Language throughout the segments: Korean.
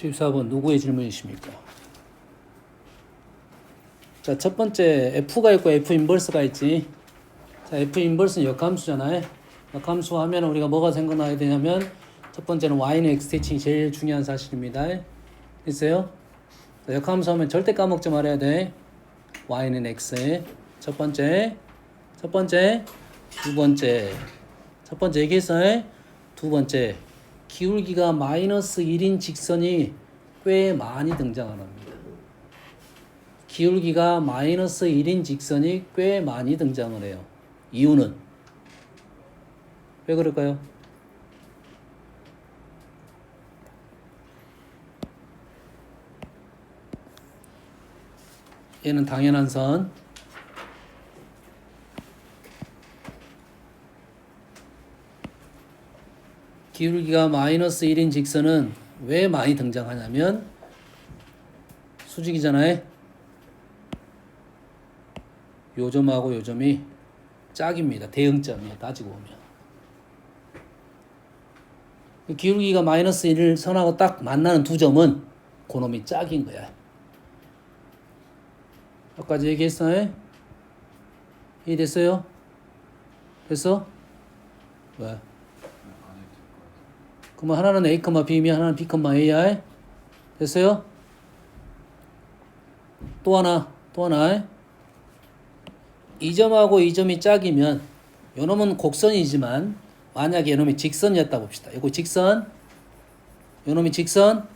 14번 누구의 질문이십니까? 자, 첫 번째 F가 있고 F 인버스가 있지. 자, F 인버스는 역함수잖아요. 역함수 하면 우리가 뭐가 생각나야 되냐면 첫 번째는 Y는 X 대칭이 제일 중요한 사실입니다. 됐어요? 자, 역함수 하면 절대 까먹지 말아야 돼. Y는 X에 첫 번째, 두 번째. 첫 번째 얘기했어요. 두 번째, 기울기가 마이너스 1인 직선이 꽤 많이 등장합니다. 기울기가 마이너스 1인 직선이 꽤 많이 등장을 해요. 이유는 왜 그럴까요? 얘는 당연한 선. 기울기가 마이너스 1인 직선은 왜 많이 등장하냐면 수직이잖아요. 요 점하고 요 점이 짝입니다. 대응점이에요. 따지고 보면. 기울기가 마이너스 1을 선하고 딱 만나는 두 점은 그놈이 짝인 거야. 여기까지 얘기했어요? 이해됐어요? 됐어? 왜? 그러면 하나는 A, B면 하나는 B, A야. 됐어요? 또 하나. 이 점하고 이 점이 짝이면 요놈은 곡선이지만 만약에 요놈이 직선이었다 봅시다. 이거 직선. 요놈이 직선.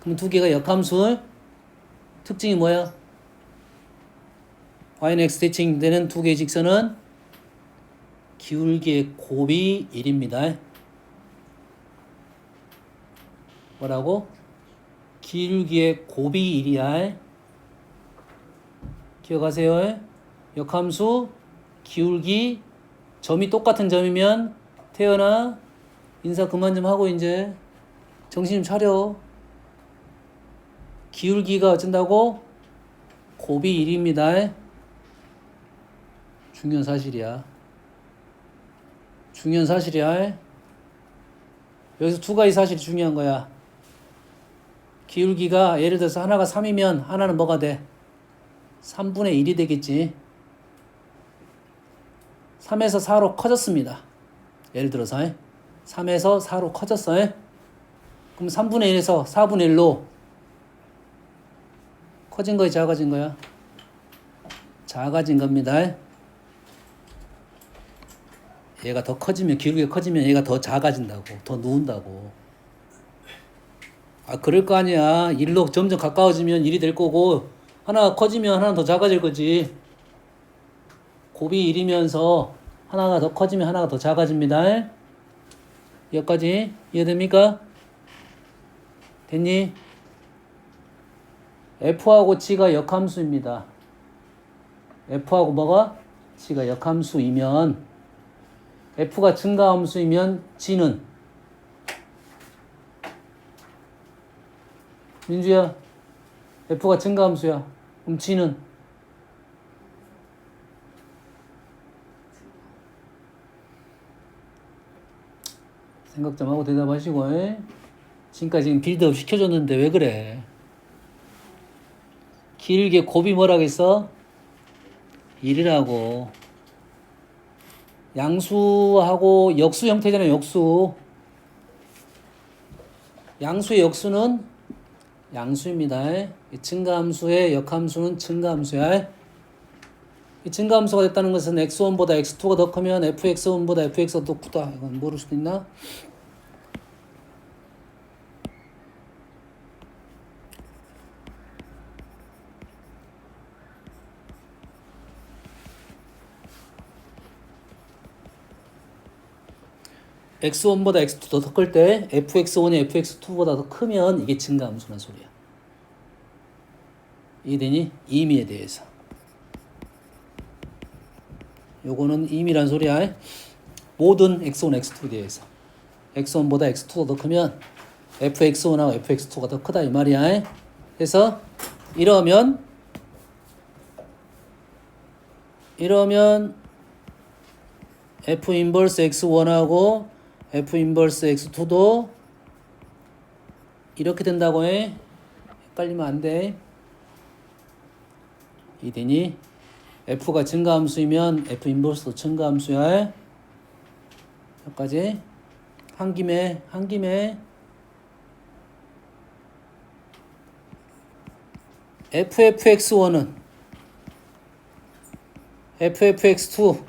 그럼 두 개가 역함수. 특징이 뭐야? Y는 X 대칭 되는 두 개의 직선은 기울기의 곱이 1입니다. 뭐라고? 기울기의 곱이 1이야. 기억하세요. 역함수, 기울기, 점이 똑같은 점이면 태연아 인사 그만 좀 하고 이제 정신 좀 차려. 기울기가 어쩐다고? 곱이 1입니다. 중요한 사실이야. 여기서 두 가지 사실이 중요한 거야. 기울기가 예를 들어서 하나가 3이면 하나는 뭐가 돼? 3분의 1이 되겠지. 3에서 4로 커졌습니다. 예를 들어서 3에서 4로 커졌어요. 그럼 3분의 1에서 4분의 1로 커진 거야, 작아진 거야? 작아진 겁니다. 얘가 더 커지면, 기울기가 커지면 얘가 더 작아진다고, 더 누운다고. 아, 그럴 거 아니야. 1로 점점 가까워지면 1이 될 거고, 하나가 커지면 하나는 더 작아질 거지. 곱이 1이면서 하나가 더 커지면 하나가 더 작아집니다. 여기까지 이해됩니까? 됐니? F하고 G가 역함수입니다. F하고 뭐가? G가 역함수이면 F가 증가함수이면 G는 민주야, F가 증가함수야. 그럼 G는 생각 좀 하고 대답하시고. 지금까지 지금 빌드업 시켜줬는데 왜 그래? 길게 곱이 뭐라겠어? 1이라고. 양수하고 역수 형태잖아요. 역수. 양수의 역수는 양수입니다. 증가함수의 역함수는 증가함수야. 이 증가함수가 됐다는 것은 x1보다 x2가 더 크면 fx1보다 fx가 더 크다. 이건 모를 수도 있나? x1보다 x2 더 클 때 fx1이 fx2보다 더 크면 이게 증가함수란 소리야. 이해되니? 임의에 대해서. 요거는 임의란 소리야. 모든 x1, x2에 대해서. x1보다 x2가 더 크면 fx1하고 fx2가 더 크다 이 말이야. 그래서 이러면 f 인버스 x1하고 f 인버스 x2도 이렇게 된다고 해. 헷갈리면 안 돼. 이 되니? F가 증가함수이면 F 인버스도 증가함수야. 여기까지. 한 김에 FFX1은 FFX2는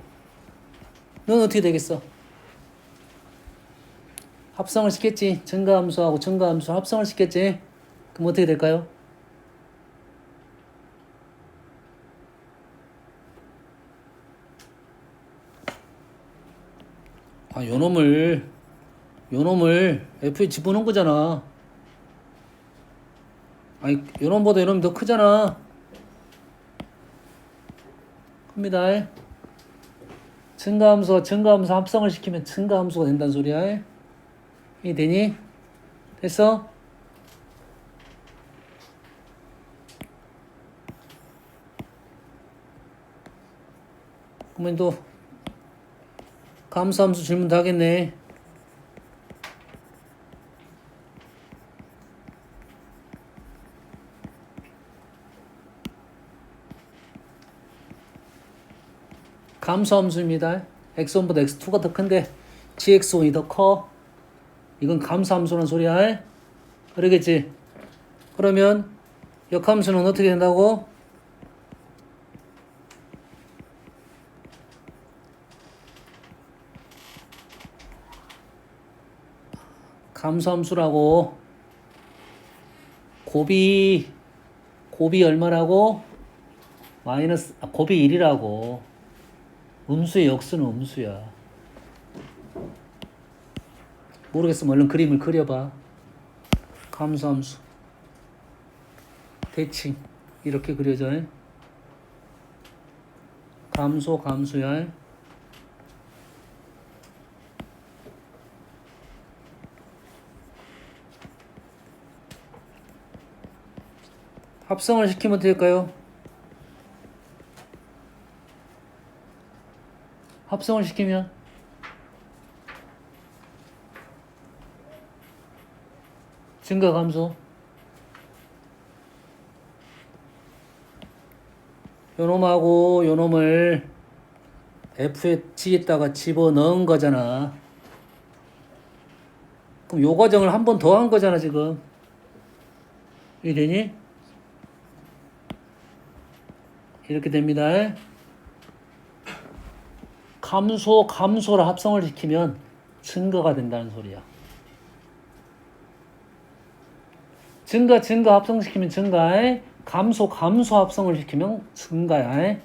어떻게 되겠어? 합성을 시켰지. 증가함수하고 증가함수 합성을 시켰지. 그럼 어떻게 될까요? 아, 요놈을 F에 집어넣은 거잖아. 아니, 요놈보다 요놈이 더 크잖아. 큽니다. 증가함수와 증가함수 합성을 시키면 증가함수가 된다는 소리야. 이 되니? 됐어? 그러면 또 감수함수 질문도 하겠네. 감수함수입니다. x1보다 x2가 더 큰데 gx1이 더 커. 이건 감수함수란 소리야. 그러겠지? 그러면 역함수는 어떻게 된다고? 감수함수라고. 곱이 얼마라고? 곱이 1이라고. 음수의 역수는 음수야. 모르겠으면 얼른 그림을 그려봐. 감수함수. 대칭. 이렇게 그려져. 감수야. 합성을 시키면 될까요? 합성을 시키면 증가 감소. 요놈하고 요놈을 F에다가 집어넣은 거잖아. 그럼 요 과정을 한 번 더 한 거잖아 지금. 이되니? 이렇게 됩니다. 감소를 합성을 시키면 증가가 된다는 소리야. 증가 합성시키면 증가해. 감소 합성을 시키면 증가야.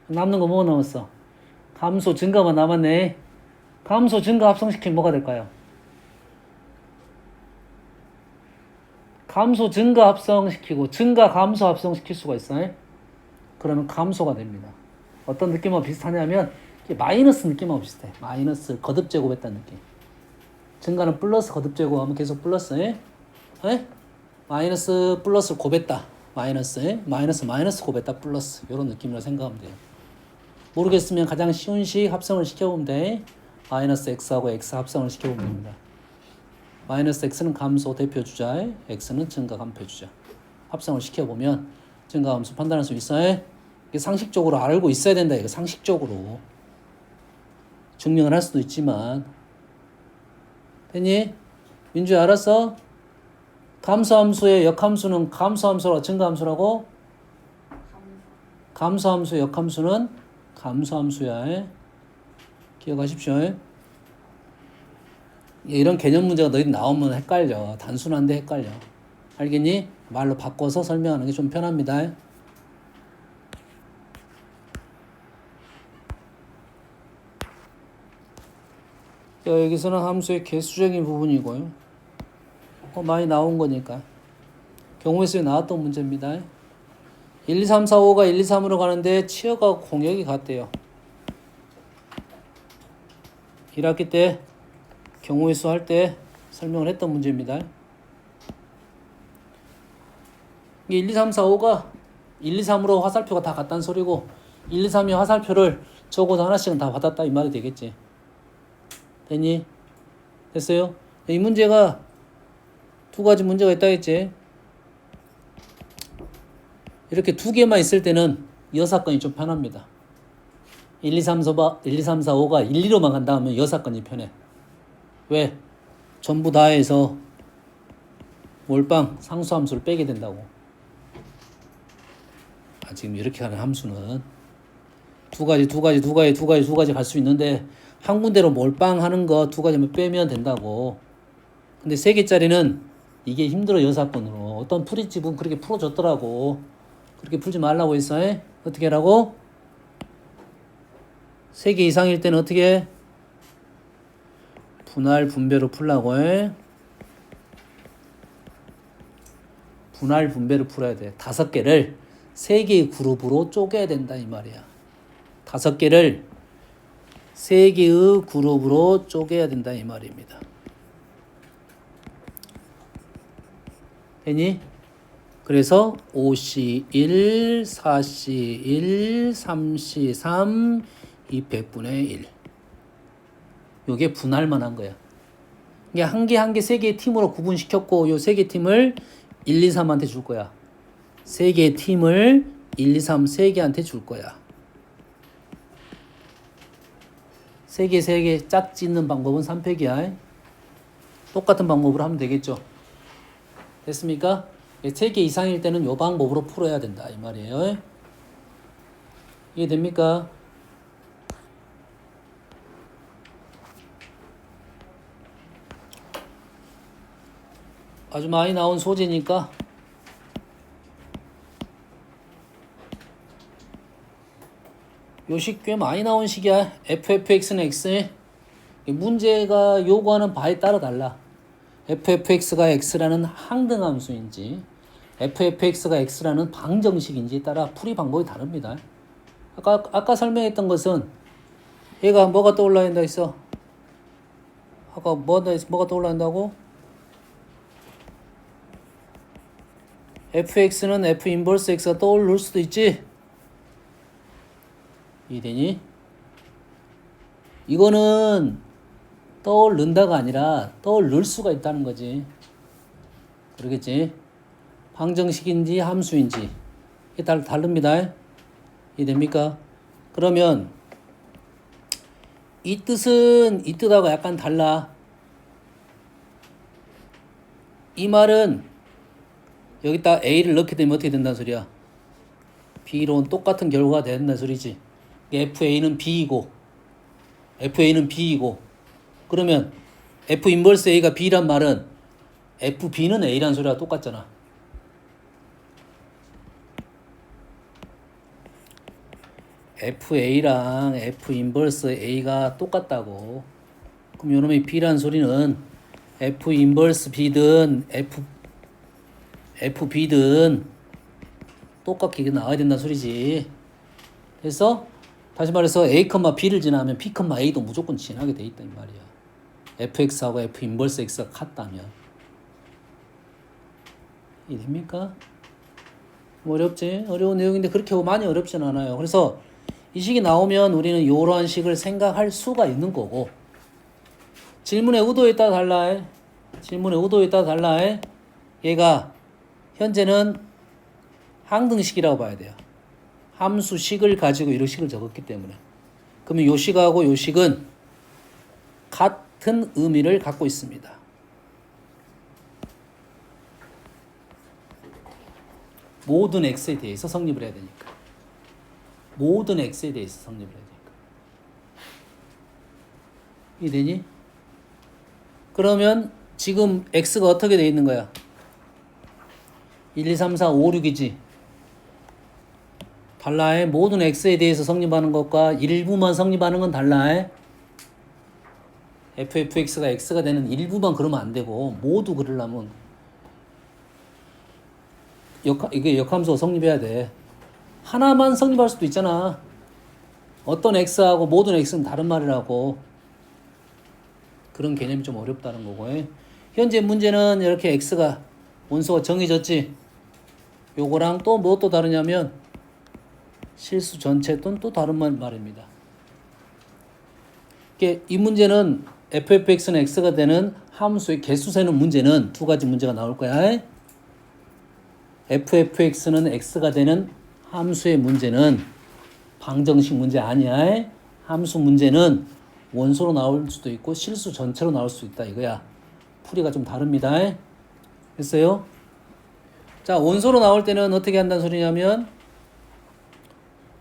남는 거 뭐 남았어? 감소 증가만 남았네. 감소 증가 합성시키면 뭐가 될까요? 감소 증가 합성시키고 증가 감소 합성시킬 수가 있어요. 그러면 감소가 됩니다. 어떤 느낌하고 비슷하냐면 마이너스 느낌하고 비슷해. 마이너스 거듭 제곱했다는 느낌. 증가는 플러스 거듭 제곱하면 계속 플러스. 마이너스 플러스를 곱했다. 마이너스 곱했다 플러스. 이런 느낌이라 생각하면 돼요. 모르겠으면 가장 쉬운 식 합성을 시켜보면 돼. 마이너스 x하고 x 합성을 시켜보면 됩니다. 마이너스 x는 감소 대표 주자, x는 증가 간표 주자. 합성을 시켜보면 증가 함수 판단할 수 있어요. 이게 상식적으로 알고 있어야 된다. 이거 상식적으로 증명을 할 수도 있지만. 됐니? 민주야 알았어? 감소함수의 역함수는 감소함수라고 증가함수라고? 감소함수의 역함수는 감소함수야. 기억하십시오. 이런 개념 문제가 너희 나오면 헷갈려. 단순한데 헷갈려. 알겠니? 말로 바꿔서 설명하는 게 좀 편합니다. 자, 여기서는 함수의 개수적인 부분이고요. 많이 나온 거니까. 경우의 수에 나왔던 문제입니다. 1, 2, 3, 4, 5가 1, 2, 3으로 가는데 치어가 공역이 같대요. 1학기 때 경우의 수 할 때 설명을 했던 문제입니다. 1, 2, 3, 4, 5가 1, 2, 3으로 화살표가 다 같다는 소리고 1, 2, 3이 화살표를 적어도 하나씩은 다 받았다 이 말이 되겠지. 됐니? 됐어요? 이 문제가 두 가지 문제가 있다 했지. 이렇게 두 개만 있을 때는 여사건이 좀 편합니다. 1, 2, 3, 4, 5가 1, 2로만 간다 하면 여사건이 편해. 왜? 전부 다 해서 몰빵 상수함수를 빼게 된다고. 지금 이렇게 하는 함수는 두 가지 갈 수 있는데 한 군데로 몰빵하는 거 두 가지만 빼면 된다고. 근데 세 개짜리는 이게 힘들어. 여사건으로 어떤 풀이집은 그렇게 풀어줬더라고. 그렇게 풀지 말라고 했어. 어떻게 하라고? 세 개 이상일 때는 어떻게 해? 분할 분배로 풀라고 해. 분할 분배로 풀어야 돼. 5개를 3개의 그룹으로 쪼개야 된다 이 말이야. 5개를 3개의 그룹으로 쪼개야 된다 이 말입니다. 되니? 그래서 5C1, 4C1, 3C3, 200분의 1. 요게 분할만 한 거야. 이게 한 개 3개의 팀으로 구분시켰고 요 3개 팀을 1, 2, 3한테 줄 거야. 3개의 팀을 1, 2, 3 3개한테 줄 거야. 3개 짝 짓는 방법은 3팩이야. 똑같은 방법으로 하면 되겠죠. 됐습니까? 3개 이상일 때는 요 방법으로 풀어야 된다 이 말이에요. 이해됩니까? 아주 많이 나온 소재니까 요식 꽤 많이 나온 식이야. FFX는 X. 문제가 요구하는 바에 따라 달라. FFX가 X라는 항등함수인지 FFX가 X라는 방정식인지에 따라 풀이 방법이 다릅니다. 아까 설명했던 것은 얘가 뭐가 떠올라야 된다 했어? 아까 뭐가 떠올라야 한다고? fx는 f 인버스 x가 떠오를 수도 있지? 이해되니? 이거는 떠오른다가 아니라 떠오를 수가 있다는 거지. 그러겠지? 방정식인지 함수인지 이게 다릅니다. 이해됩니까? 그러면 이 뜻은 이 뜻하고 약간 달라. 이 말은 여기다 A를 넣게 되면 어떻게 된다는 소리야? B로는 똑같은 결과가 된다는 소리지. FA는 B이고 그러면 F 인버스 A가 B란 말은 FB는 A란 소리와 똑같잖아. FA랑 F 인버스 A가 똑같다고. 그럼 요놈의 B란 소리는 F 인버스 B든 FB든 똑같게 나와야 된다는 소리지. 그래서 다시 말해서 A, B를 지나면 P, A도 무조건 지나게 돼 있다 이 말이야. fx하고 f 인버스 x가 같다면. 이해됩니까? 어렵지? 어려운 내용인데 그렇게 많이 어렵진 않아요. 그래서 이 식이 나오면 우리는 이러한 식을 생각할 수가 있는 거고, 질문의 의도에 따라 달라. 질문의 의도에 따라 달라. 얘가 현재는 항등식이라고 봐야 돼요. 함수식을 가지고 이런 식을 적었기 때문에. 그러면 요 식하고 요 식은 같은 의미를 갖고 있습니다. 모든 x에 대해서 성립을 해야 되니까. 모든 x에 대해서 성립을 해야 되니까. 이해되니? 그러면 지금 x가 어떻게 되어 있는 거야? 1, 2, 3, 4, 5, 6이지. 달라해. 모든 x에 대해서 성립하는 것과 일부만 성립하는 건 달라해. fx가 x가 되는 일부만 그러면 안 되고 모두 그러려면 이게 역함수가 성립해야 돼. 하나만 성립할 수도 있잖아. 어떤 x하고 모든 x는 다른 말이라고. 그런 개념이 좀 어렵다는 거고. 현재 문제는 이렇게 x가 원소가 정해졌지. 요거랑 또 뭐 또 다르냐면 실수 전체 또는 또 다른 말입니다. 이 문제는 fx는 x가 되는 함수의 개수세는 문제는 두 가지 문제가 나올 거야. fx는 x가 되는 함수의 문제는 방정식 문제 아니야. 함수 문제는 원소로 나올 수도 있고 실수 전체로 나올 수 있다 이거야. 풀이가 좀 다릅니다. 됐어요? 자, 원소로 나올 때는 어떻게 한다는 소리냐면,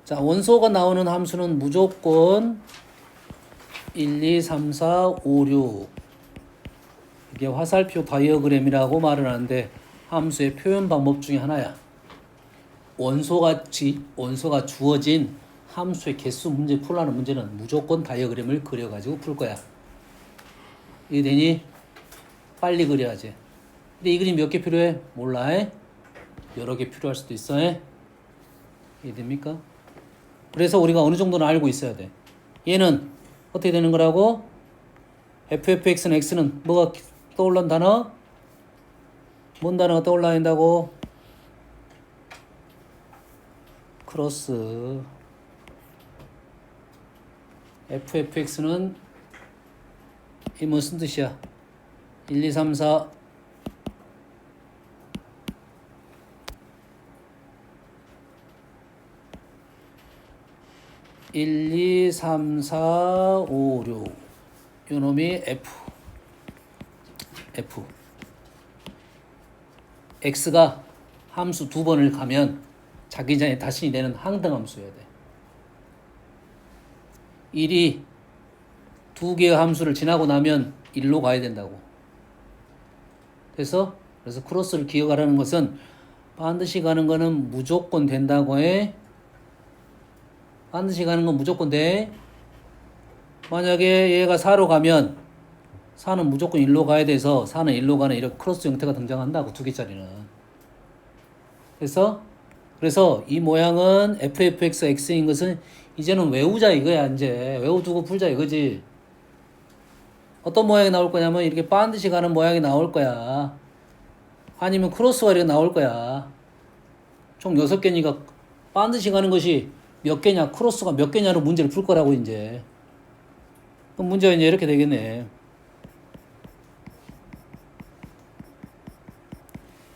자, 원소가 나오는 함수는 무조건 1, 2, 3, 4, 5, 6. 이게 화살표 다이어그램이라고 말을 하는데 함수의 표현 방법 중에 하나야. 원소가 주어진 함수의 개수 문제 풀라는 문제는 무조건 다이어그램을 그려가지고 풀 거야. 이해되니? 빨리 그려야지. 근데 이 그림 몇 개 필요해? 몰라. 여러 개 필요할 수도 있어. 이해됩니까? 그래서 우리가 어느 정도는 알고 있어야 돼. 얘는 어떻게 되는 거라고? fx는 x는 뭐가 떠올란 단어? 뭔 단어가 떠올라야 된다고? 크로스. fx는 이 무슨 뜻이야? 1, 2, 3, 4 1, 2, 3, 4, 5, 6 요놈이 F X가 함수 두 번을 가면 자기 전에 다시 되는 항등함수여야 돼. 1이 두 개의 함수를 지나고 나면 1로 가야 된다고. 그래서 크로스를 기억하라는 것은 반드시 가는 거는 무조건 된다고 해. 반드시 가는 건 무조건 돼. 만약에 얘가 4로 가면 4는 무조건 1로 가야 돼서 4는 1로 가는 이렇게 크로스 형태가 등장한다고, 두 개짜리는. 그래서 이 모양은 fxx인 것은 이제는 외우자 이거야. 이제 외워두고 풀자 이거지. 어떤 모양이 나올 거냐면 이렇게 반드시 가는 모양이 나올 거야. 아니면 크로스가 이렇게 나올 거야. 총 6개니까 반드시 가는 것이 몇 개냐, 크로스가 몇 개냐로 문제를 풀 거라고 이제. 그럼 문제가 이제 이렇게 되겠네.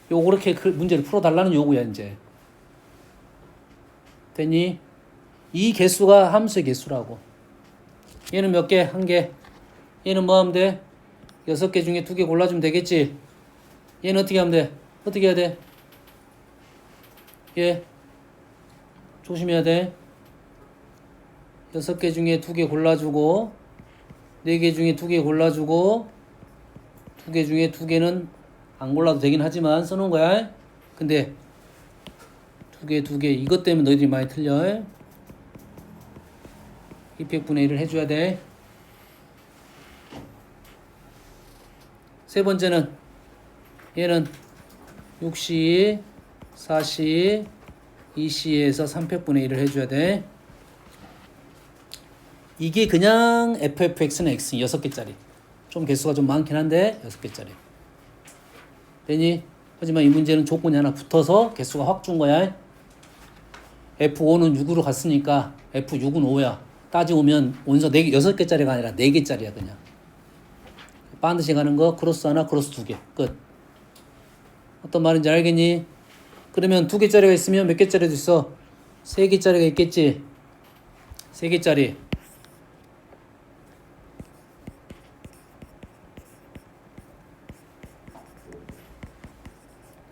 그렇게 문제를 풀어달라는 요구야 이제. 됐니? 이 개수가 함수의 개수라고. 얘는 몇 개? 한 개. 얘는 뭐 하면 돼? 6개 중에 2개 골라주면 되겠지? 얘는 어떻게 하면 돼? 어떻게 해야 돼? 얘 조심해야 돼. 6개 중에 2개 골라주고 4개 중에 2개 골라주고 2개 중에 2개는 안 골라도 되긴 하지만 써놓은 거야. 근데 2개 이것 때문에 너희들이 많이 틀려. 200분의 1을 해줘야 돼. 세 번째는 얘는 6시, 4시, 2시에서 300분의 1을 해줘야 돼. 이게 그냥 fx는 x 6개짜리. 좀 개수가 좀 많긴 한데 6개짜리. 되니? 하지만 이 문제는 조건이 하나 붙어서 개수가 확 준 거야. F5는 6으로 갔으니까 F6은 5야. 따지고 오면 원소 4개, 6개짜리가 아니라 4개짜리야 그냥. 반드시 가는 거 크로스 하나, 크로스 2개. 끝. 어떤 말인지 알겠니? 그러면 2개짜리가 있으면 몇 개짜리도 있어? 3개짜리가 있겠지? 3개짜리.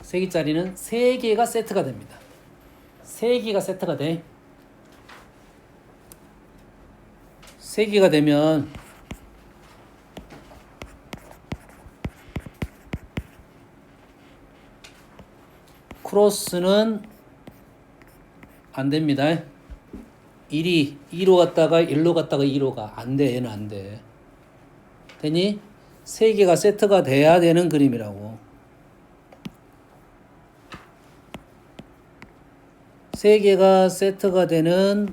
3개짜리는 3개가 세트가 됩니다. 3개가 세트가 돼. 3개가 되면 크로스는 안 됩니다. 1이 2로 갔다가 1로 갔다가 2로 가. 안 돼. 얘는 안 돼. 되니? 3개가 세트가 돼야 되는 그림이라고. 3개가 세트가 되는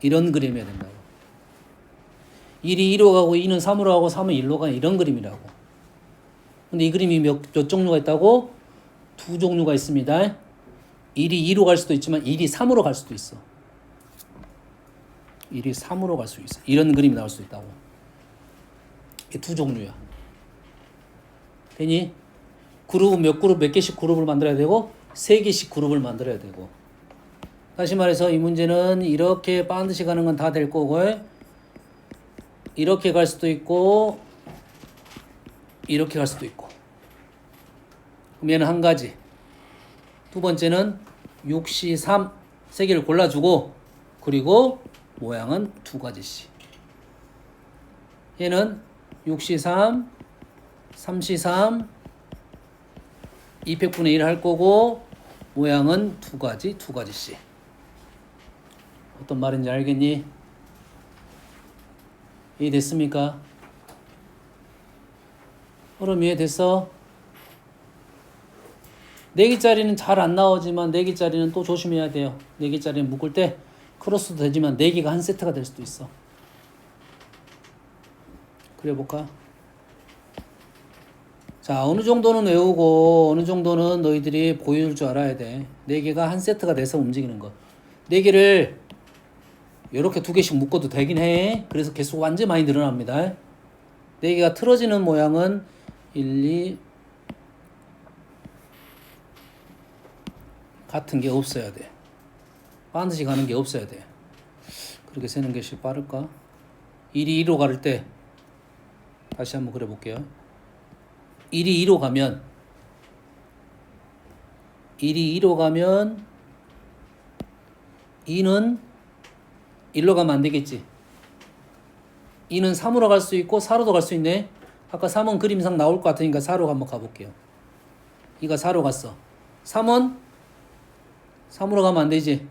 이런 그림이어야 된다고. 1이 2로 가고 2는 3으로 가고 3은 1로 가는 이런 그림이라고. 근데 이 그림이 몇 종류가 있다고? 2 종류가 있습니다. 1이 2로 갈 수도 있지만 1이 3으로 갈 수도 있어. 1이 3으로 갈 수 있어. 이런 그림이 나올 수 있다고. 이 두 종류야. 되니? 그룹 몇 개씩 그룹을 만들어야 되고 3개씩 그룹을 만들어야 되고. 다시 말해서 이 문제는 이렇게 반드시 가는 건 다 될 거고 이렇게 갈 수도 있고 이렇게 갈 수도 있고. 그럼 얘는 한 가지. 두 번째는 6C, 3 3개를 골라주고 그리고 모양은 두 가지씩. 얘는 6C, 3, 3C, 3 200분의 1 할 거고 모양은 두 가지씩. 어떤 말인지 알겠니? 이해됐습니까? 그럼 이해됐어? 4개짜리는 잘 안 나오지만 4개짜리는 또 조심해야 돼요. 4개짜리는 묶을 때 크로스도 되지만 4개가 한 세트가 될 수도 있어. 그려볼까? 자, 어느 정도는 외우고 어느 정도는 너희들이 보여줄 줄 알아야 돼. 4개가 한 세트가 돼서 움직이는 거. 4개를 이렇게 2개씩 묶어도 되긴 해. 그래서 개수가 완전 많이 늘어납니다. 4개가 틀어지는 모양은 1, 2 같은 게 없어야 돼. 반드시 가는 게 없어야 돼. 그렇게 세는 게 훨씬 빠를까? 1이 2로 갈 때 다시 한번 그려볼게요. 1이 2로 가면 2는 1로 가면 안 되겠지. 2는 3으로 갈 수 있고 4로도 갈 수 있네. 아까 3은 그림상 나올 것 같으니까 4로 한번 가볼게요. 2가 4로 갔어. 3은 3으로 가면 안 되지.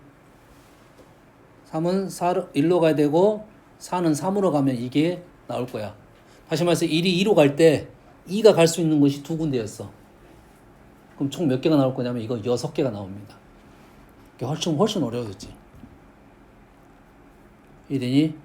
3은 1로 가야 되고 4는 3으로 가면 이게 나올 거야. 다시 말해서 1이 2로 갈 때 2가 갈 수 있는 곳이 두 군데였어. 그럼 총 몇 개가 나올 거냐면 이거 6개가 나옵니다. 이게 훨씬 어려워졌지. 이해되니?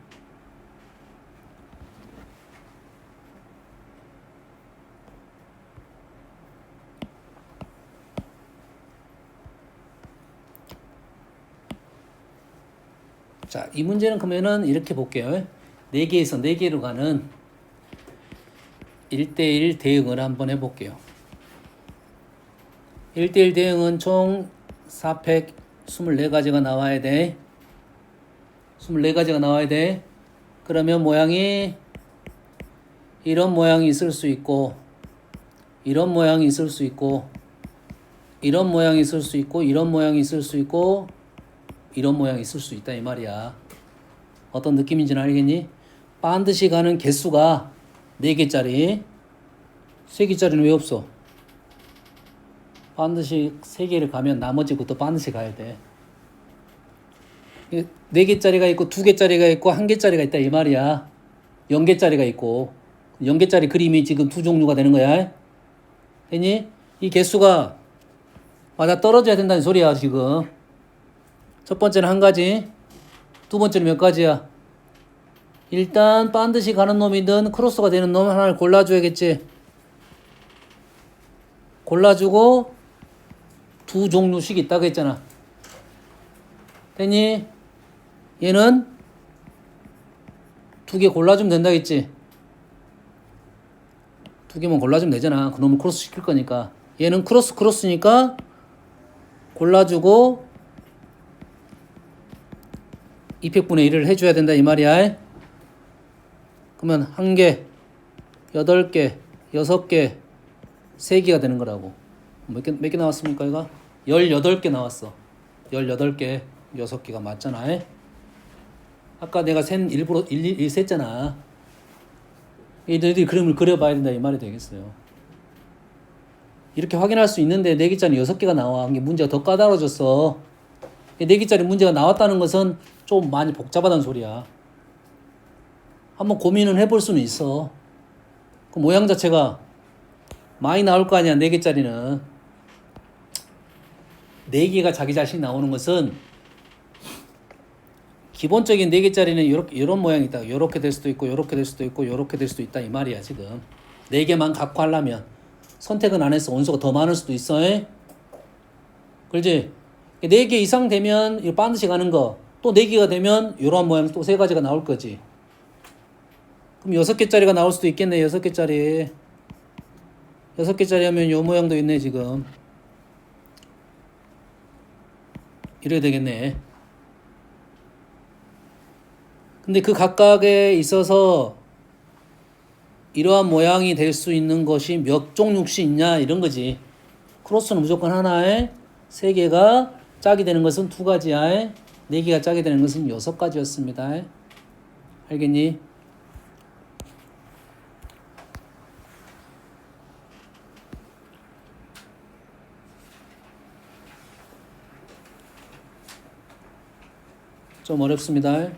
자, 이 문제는 그러면은 이렇게 볼게요. 4개에서 4개로 가는 1대1 대응을 한번 해볼게요. 1대1 대응은 총 424가지가 나와야 돼. 24가지가 나와야 돼. 그러면 모양이 이런 모양이 있을 수 있고 이런 모양이 있을 수 있고 이런 모양이 있을 수 있고 이런 모양이 있을 수 있고 이런 모양이 있을 수 있다 이 말이야. 어떤 느낌인지는 알겠니? 반드시 가는 개수가 4개짜리 3개짜리는 왜 없어? 반드시 3개를 가면 나머지 것도 반드시 가야 돼. 4개짜리가 있고 2개짜리가 있고 1개짜리가 있다 이 말이야. 0개짜리가 있고 0개짜리 그림이 지금 두 종류가 되는 거야. 됐니? 이 개수가 맞아 떨어져야 된다는 소리야 지금. 첫 번째는 한 가지, 두 번째는 몇 가지야? 일단 반드시 가는 놈이든 크로스가 되는 놈 하나를 골라줘야겠지. 골라주고 두 종류씩 있다고 했잖아. 됐니? 얘는 2개 골라주면 된다겠지. 2개만 골라주면 되잖아. 그놈을 크로스 시킬 거니까. 얘는 크로스니까 골라주고 200분의 1을 해줘야 된다 이 말이야. 그러면 1개, 8개, 6개, 3개가 되는 거라고. 몇 개 나왔습니까 이거? 18개 나왔어. 18개, 6개가 맞잖아. 아까 내가 일부러 1 셌잖아. 너희들이 그림을 그려봐야 된다 이 말이 되겠어요. 이렇게 확인할 수 있는데 4개짜리 6개가 나와. 이게 문제가 더 까다로워졌어. 4개짜리 문제가 나왔다는 것은 좀 많이 복잡하다는 소리야. 한번 고민은 해볼 수는 있어. 그 모양 자체가 많이 나올 거 아니야 4개짜리는. 4개가 자기 자신이 나오는 것은 기본적인 4개짜리는 이런 모양이 있다. 이렇게 될 수도 있고 이렇게 될 수도 있고 이렇게 될 수도 있다 이 말이야 지금. 4개만 갖고 하려면 선택은 안 해서 원소가 더 많을 수도 있어. 그렇지? 4개 이상 되면 이거 반드시 가는 거 또 4개가 되면 이러한 모양 또 3가지가 나올 거지. 그럼 6개짜리가 나올 수도 있겠네. 6개짜리. 6개짜리 하면 이 모양도 있네 지금. 이래야 되겠네. 근데 그 각각에 있어서 이러한 모양이 될 수 있는 것이 몇 종류씩 있냐 이런 거지. 크로스는 무조건 하나에 3개가 짝이 되는 것은 2가지야. 4개가 짝이 되는 것은 6가지였습니다. 알겠니? 좀 어렵습니다.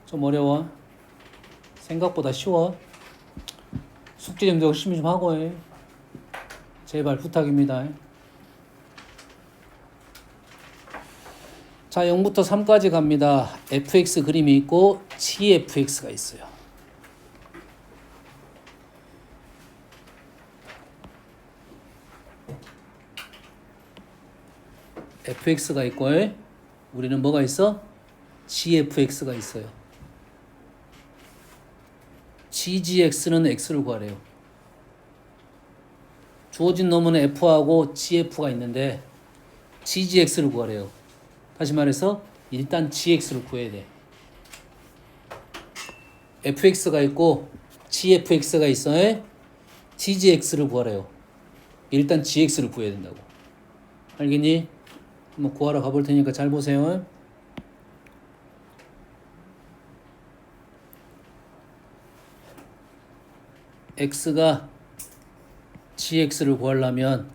좀 어려워. 생각보다 쉬워. 숙제 좀 더 열심히 좀 하고 해. 제발 부탁입니다. 자, 0부터 3까지 갑니다. fx 그림이 있고 gfx가 있어요. fx가 있고 우리는 뭐가 있어? gfx가 있어요. ggx는 x를 구하래요. 주어진 놈은 f하고 gf가 있는데 ggx를 구하래요. 다시 말해서 일단 gx를 구해야 돼. fx가 있고 gfx가 있어. ggx를 구하래요. 일단 gx를 구해야 된다고. 알겠니? 한번 구하러 가볼 테니까 잘 보세요. x가 gx를 구하려면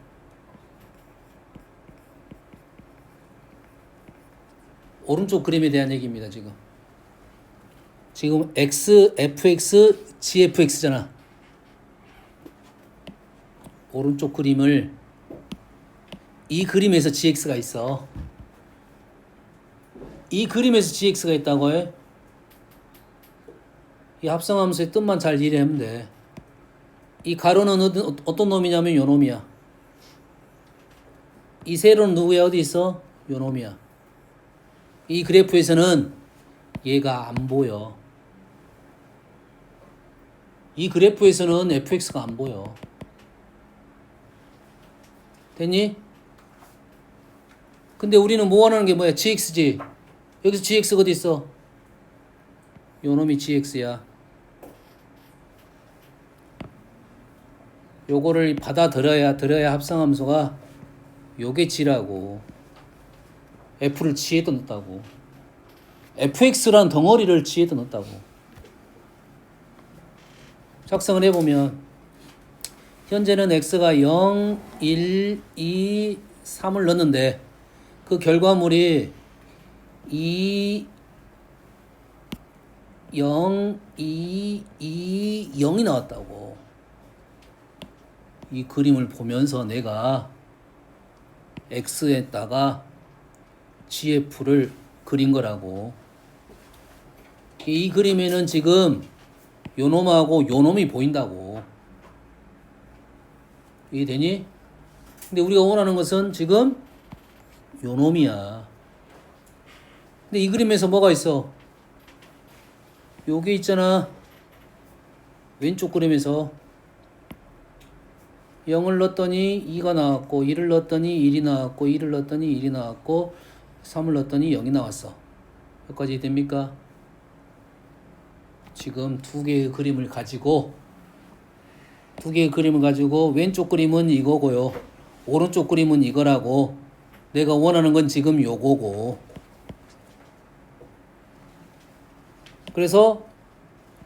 오른쪽 그림에 대한 얘기입니다. 지금 x, fx, gfx잖아. 오른쪽 그림을 이 그림에서 gx가 있어. 이 그림에서 gx가 있다고 해. 이 합성함수의 뜻만 잘 이해하면 돼. 이 가로는 어떤 놈이냐면 요 놈이야. 이 세로는 누구야? 어디 있어? 요 놈이야. 이 그래프에서는 얘가 안 보여. 이 그래프에서는 fx가 안 보여. 됐니? 근데 우리는 뭐 원하는 게 뭐야? gx지. 여기서 gx가 어디 있어? 요 놈이 gx야. 요거를 들어야 합성함수가 요게 g라고. f를 g에다 넣었다고. fx라는 덩어리를 g에다 넣었다고. 작성을 해보면 현재는 x가 0, 1, 2, 3을 넣었는데 그 결과물이 2, 0, 2, 2, 0이 나왔다고. 이 그림을 보면서 내가 x에다가 gf를 그린 거라고. 이 그림에는 지금 요 놈하고 요 놈이 보인다고. 이해되니? 근데 우리가 원하는 것은 지금 요 놈이야. 근데 이 그림에서 뭐가 있어? 요게 있잖아. 왼쪽 그림에서 0을 넣었더니 2가 나왔고 1을 넣었더니 1이 나왔고 2를 넣었더니 1이 나왔고 3을 넣었더니 0이 나왔어. 여기까지 됩니까? 지금 두 개의 그림을 가지고 왼쪽 그림은 이거고요. 오른쪽 그림은 이거라고. 내가 원하는 건 지금 요거고. 그래서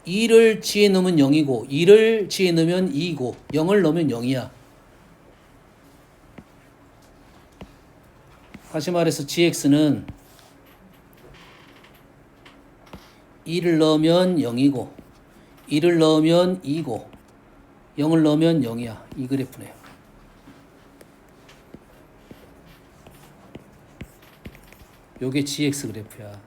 2를 g에 넣으면 0이고 2를 g에 넣으면 2이고 0을 넣으면 0이야. 다시 말해서 gx는 2를 넣으면 0이고 2를 넣으면 2고 0을 넣으면 0이야. 이 그래프네요. 요게 gx 그래프야.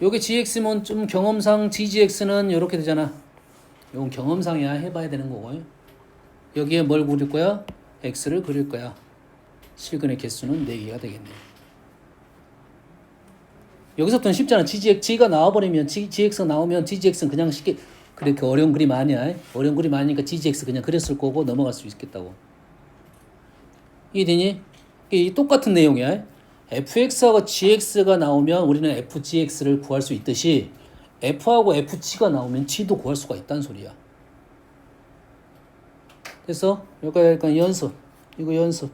요게 gx면 좀 경험상 ggx는 이렇게 되잖아. 요건 경험상이야. 해봐야 되는 거고. 여기에 뭘 그릴 거야? x를 그릴 거야. 실근의 개수는 4개가 되겠네요. 여기서부터는 쉽잖아. G가 나와버리면 GX가 나오면 GGX는 그냥 쉽게 그렇게 어려운 그림 아니야. 어려운 그림 아니니까 GGX 그냥 그렸을 거고 넘어갈 수 있겠다고. 이해되니? 이 똑같은 내용이야. fx하고 gx가 나오면 우리는 fgx를 구할 수 있듯이 f하고 fg가 나오면 g도 구할 수가 있다는 소리야. 그래서 여기까지 연습. 이거 연습.